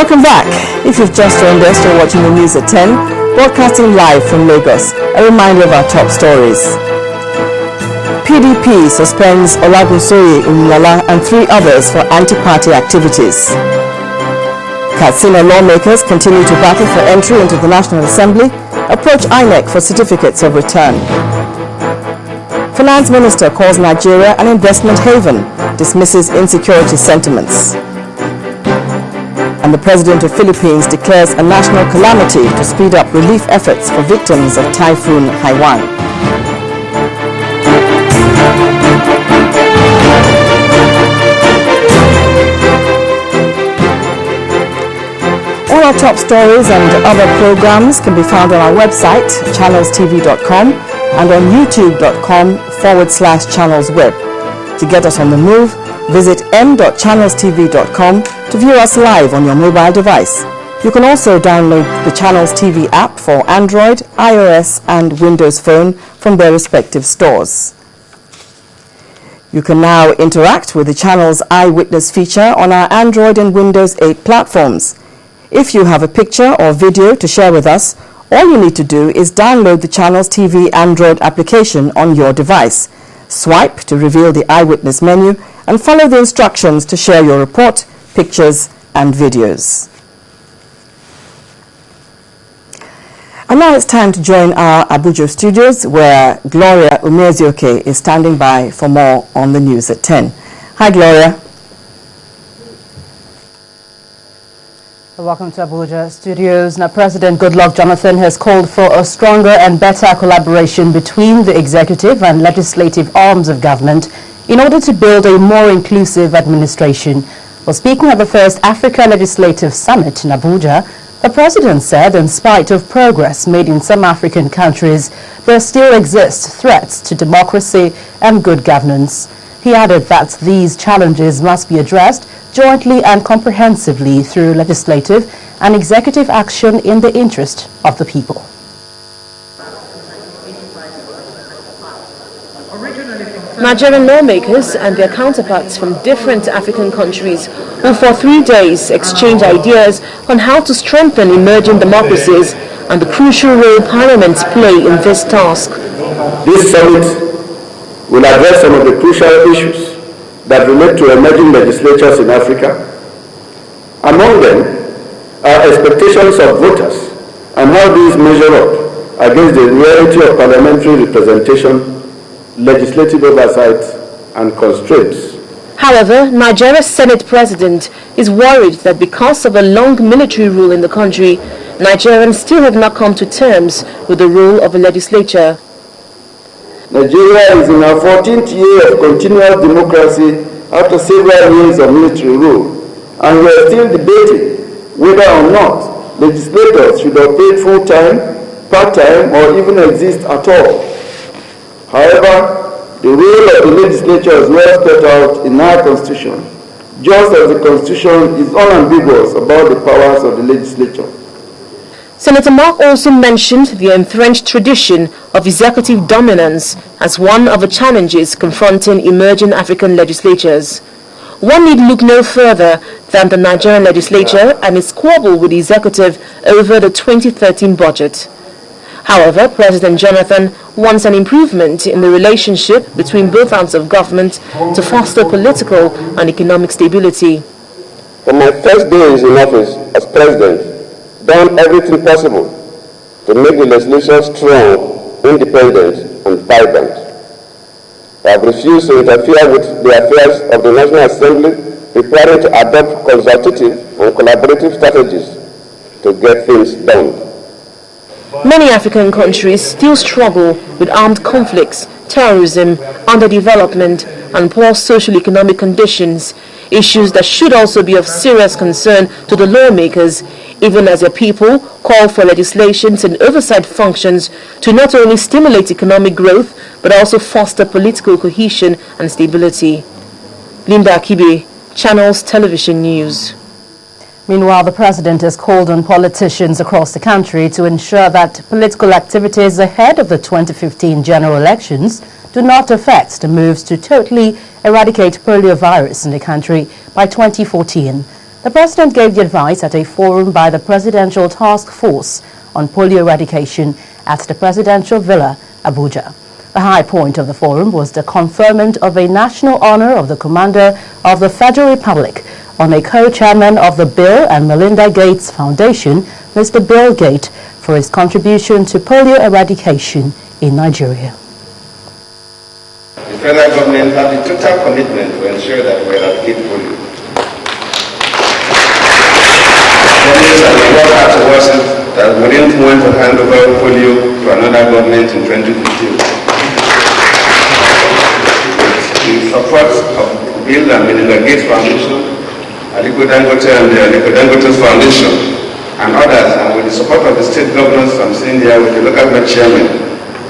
Welcome back. If you've just joined us, you're watching the news at 10, broadcasting live from Lagos. A reminder of our top stories. PDP suspends Olagunsoye Umlala and 3 others for anti-party activities. Katsina lawmakers continue to battle for entry into the National Assembly, approach INEC for certificates of return. Finance Minister calls Nigeria an investment haven, dismisses insecurity sentiments. And the President of Philippines declares a national calamity to speed up relief efforts for victims of Typhoon Haiwan. All our top stories and other programs can be found on our website, channelstv.com, and on youtube.com/channelsweb. To get us on the move, visit m.channelstv.com to view us live on your mobile device. You can also download the Channels TV app for Android, iOS, and Windows Phone from their respective stores. You can now interact with the Channels Eyewitness feature on our Android and Windows 8 platforms. If you have a picture or video to share with us, all you need to do is download the Channels TV Android application on your device. Swipe to reveal the Eyewitness menu and follow the instructions to share your report, pictures and videos. And now it's time to join our Abuja studios where Gloria Umezioke is standing by for more on the news at 10. Hi Gloria. Welcome to Abuja Studios. Now, President Goodluck Jonathan has called for a stronger and better collaboration between the executive and legislative arms of government in order to build a more inclusive administration. While speaking at the first Africa Legislative Summit in Abuja, the president said in spite of progress made in some African countries, there still exist threats to democracy and good governance. He added that these challenges must be addressed jointly and comprehensively through legislative and executive action in the interest of the people. Nigerian lawmakers and their counterparts from different African countries will for 3 days exchange ideas on how to strengthen emerging democracies and the crucial role parliaments play in this task. This summit will address some of the crucial issues that relate to emerging legislatures in Africa. Among them are expectations of voters and how these measure up against the reality of parliamentary representation, legislative oversight and constraints. However, Nigeria's Senate President is worried that because of a long military rule in the country, Nigerians still have not come to terms with the role of a legislature. Nigeria is in our 14th year of continuous democracy after several years of military rule, and we are still debating whether or not legislators should operate full-time, part-time, or even exist at all. However, the role of the legislature is well spelled out in our Constitution, just as the Constitution is unambiguous about the powers of the legislature. Senator Mark also mentioned the entrenched tradition of executive dominance as one of the challenges confronting emerging African legislatures. One need look no further than the Nigerian legislature and its squabble with the executive over the 2013 budget. However, President Jonathan wants an improvement in the relationship between both arms of government to foster political and economic stability. From my first days in office as president, done everything possible to make the legislature strong, independent, and vibrant. I have refused to interfere with the affairs of the National Assembly, preparing to adopt consultative and collaborative strategies to get things done. Many African countries still struggle with armed conflicts, terrorism, underdevelopment, and poor socio-economic conditions, issues that should also be of serious concern to the lawmakers, even as their people call for legislations and oversight functions to not only stimulate economic growth, but also foster political cohesion and stability. Linda Akibe, Channels Television News. Meanwhile, the president has called on politicians across the country to ensure that political activities ahead of the 2015 general elections do not affect the moves to totally eradicate polio virus in the country by 2014. The president gave the advice at a forum by the Presidential Task Force on Polio Eradication at the Presidential Villa, Abuja. The high point of the forum was the conferment of a national honor of the Commander of the Federal Republic on a co-chairman of the Bill and Melinda Gates Foundation, Mr. Bill Gates, for his contribution to polio eradication in Nigeria. The federal government had the total commitment to ensure that we eradicate polio. We worked hard towards it, that we didn't want to hand over polio to another government in 2015. The support of Bill and Melinda Gates Foundation, Aliko Dangote and the Aliko Dangote's Foundation, and others, and with the support of the state governors from India, with the local government chairman,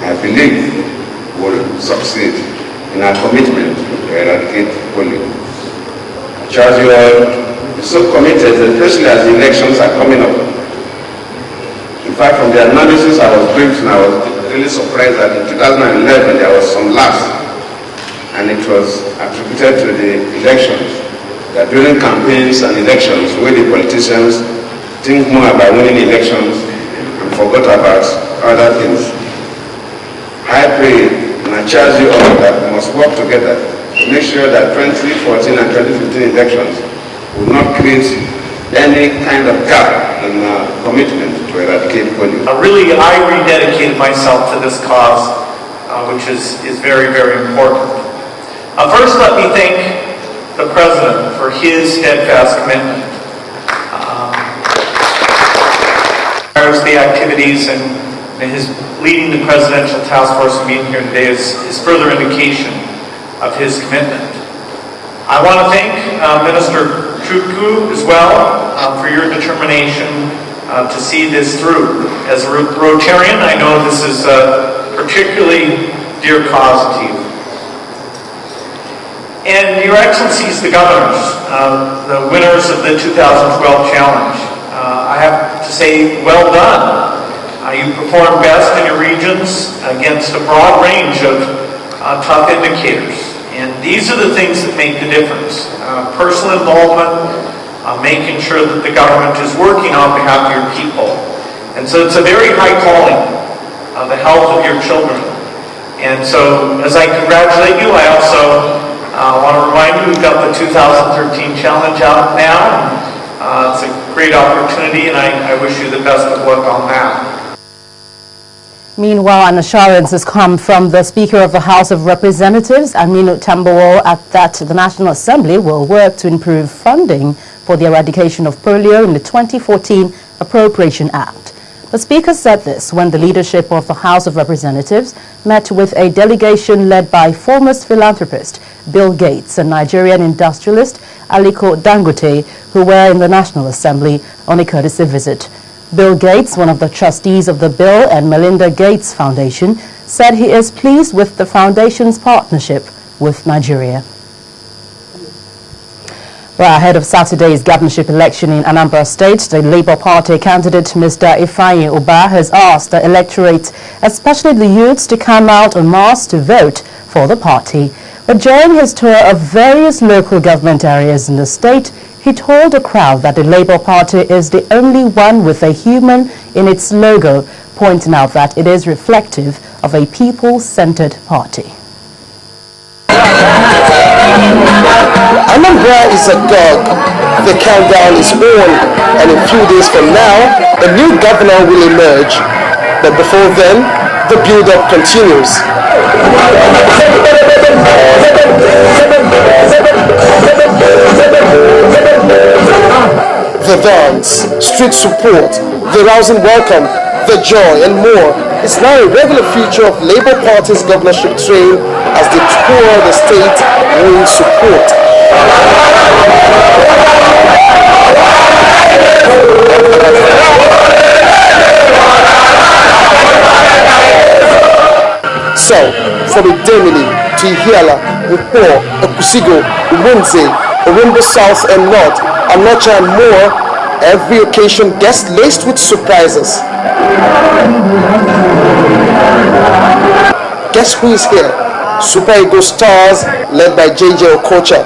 I believe will succeed in our commitment to eradicate polio. I charge you all to be so committed, especially as the elections are coming up. In fact, from the analysis I was briefed, and I was really surprised that in 2011 there was some lapse, and it was attributed to the elections. That during campaigns and elections, where the politicians think more about winning elections and forgot about other things. I pray and I charge you all that we must work together to make sure that 2014 and 2015 elections will not create any kind of gap in commitment to eradicate polio. Really, I rededicated myself to this cause, which is very, very important. First, let me thank the President for his steadfast commitment. The activities and his leading the Presidential Task Force and being here today is further indication of his commitment. I want to thank Minister Truku as well for your determination to see this through. As a Rotarian, I know this is a particularly dear cause to you. And Your Excellencies, the Governors, the winners of the 2012 Challenge, I have to say, well done. You performed best in your regions against a broad range of tough indicators. And these are the things that make the difference. Personal involvement, making sure that the government is working on behalf of your people. And so it's a very high calling, the health of your children. And so as I congratulate you, I also want to remind you we've got the 2013 challenge out now. It's a great opportunity, and I wish you the best of luck on that. Meanwhile, an assurance has come from the Speaker of the House of Representatives, Aminu Tambuwal, that the National Assembly will work to improve funding for the eradication of polio in the 2014 Appropriation Act. The Speaker said this when the leadership of the House of Representatives met with a delegation led by former philanthropist Bill Gates and Nigerian industrialist Aliko Dangote, who were in the National Assembly on a courtesy visit. Bill Gates, one of the trustees of the Bill and Melinda Gates Foundation, said he is pleased with the foundation's partnership with Nigeria. Well, ahead of Saturday's governorship election in Anambra State, the Labour Party candidate Mr. Ifeanyi Ubah has asked the electorate, especially the youths, to come out en masse to vote for the party. But during his tour of various local government areas in the state, he told the crowd that the Labour Party is the only one with a human in its logo, pointing out that it is reflective of a people-centered party. Anambra is a dog. The countdown is on, and in a few days from now, a new governor will emerge. But before then, the build-up continues. The dance, street support, the rousing welcome, the joy and more is now a regular feature of Labour Party's governorship train as they tour the state winning support. So, from Idemili to Ihiala, Ukpo, Okusigo, Umunze, Orumbo South and North, Anocha and more, every occasion gets laced with surprises. Guess who is here? Super Eagles stars led by JJ Okocha.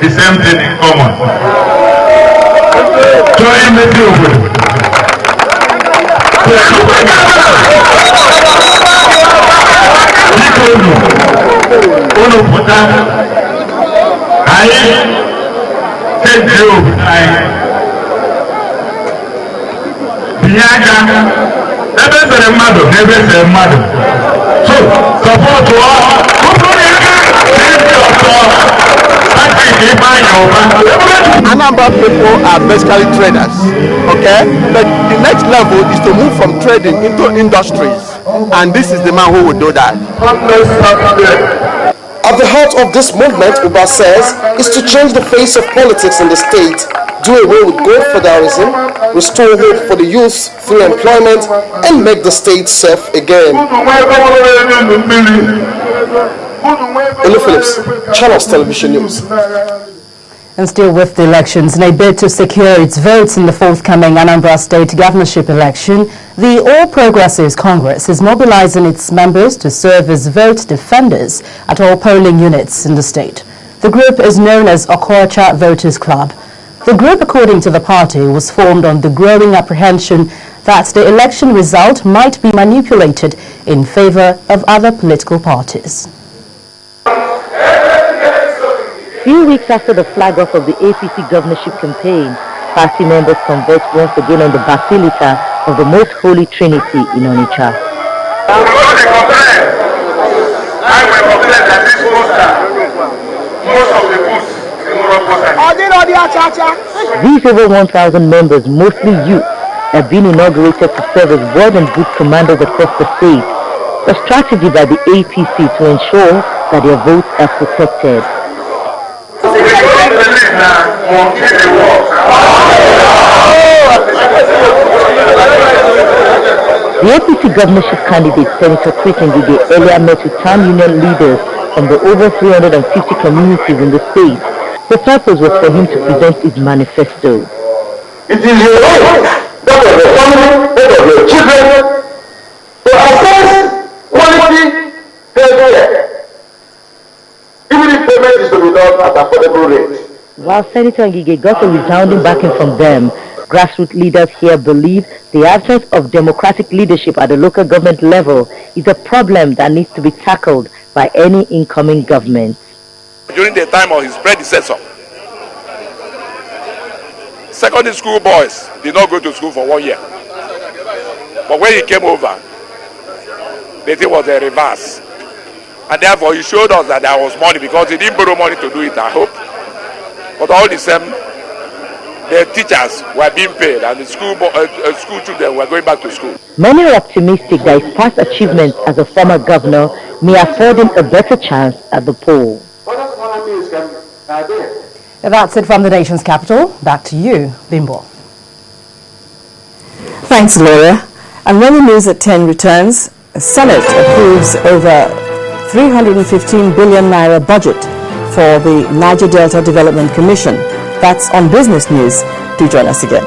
the same thing in common. So in the so support to all. Anambra people are basically traders, okay? But the next level is to move from trading into industries, and this is the man who will do that. At the heart of this movement, Uba says, is to change the face of politics in the state, do away with gold feudalism, restore hope for the youth through employment, and make the state safe again. Olu Phillips, Channels Television News. And still with the elections, in a bid to secure its votes in the forthcoming Anambra State governorship election, the All Progressives Congress is mobilizing its members to serve as vote defenders at all polling units in the state. The group is known as Okocha Voters Club. The group, according to the party, was formed on the growing apprehension that the election result might be manipulated in favor of other political parties. Few weeks after the flag-off of the APC governorship campaign, party members converged once again on the Basilica of the Most Holy Trinity in Onitsha. These over 1,000 members, mostly youth, have been inaugurated to serve as ward and booth commanders across the state, a strategy by the APC to ensure that their votes are protected. The APC governorship candidate, Senator Chris Ngige, earlier met with town union leaders from the over 350 communities in the state. The purpose was for him to present his manifesto. It is your right, that of your family, that of your children, to access quality healthcare. Even if payment is to be done at affordable rate. While Senator Ngige got a resounding backing from them, grassroots leaders here believe the absence of democratic leadership at the local government level is a problem that needs to be tackled by any incoming government. During the time of his predecessor, secondary school boys did not go to school for 1 year. But when he came over, the thing was a reverse. And therefore he showed us that there was money because he didn't borrow money to do it, I hope. But all the same, the teachers were being paid and the school children were going back to school. Many are optimistic that his past achievements as a former governor may afford him a better chance at the poll. That's it from the nation's capital. Back to you, Bimbo. Thanks, Laura. And when the news at 10 returns, the Senate approves over 315 billion naira budget for the Niger Delta Development Commission. That's on Business News. Do join us again.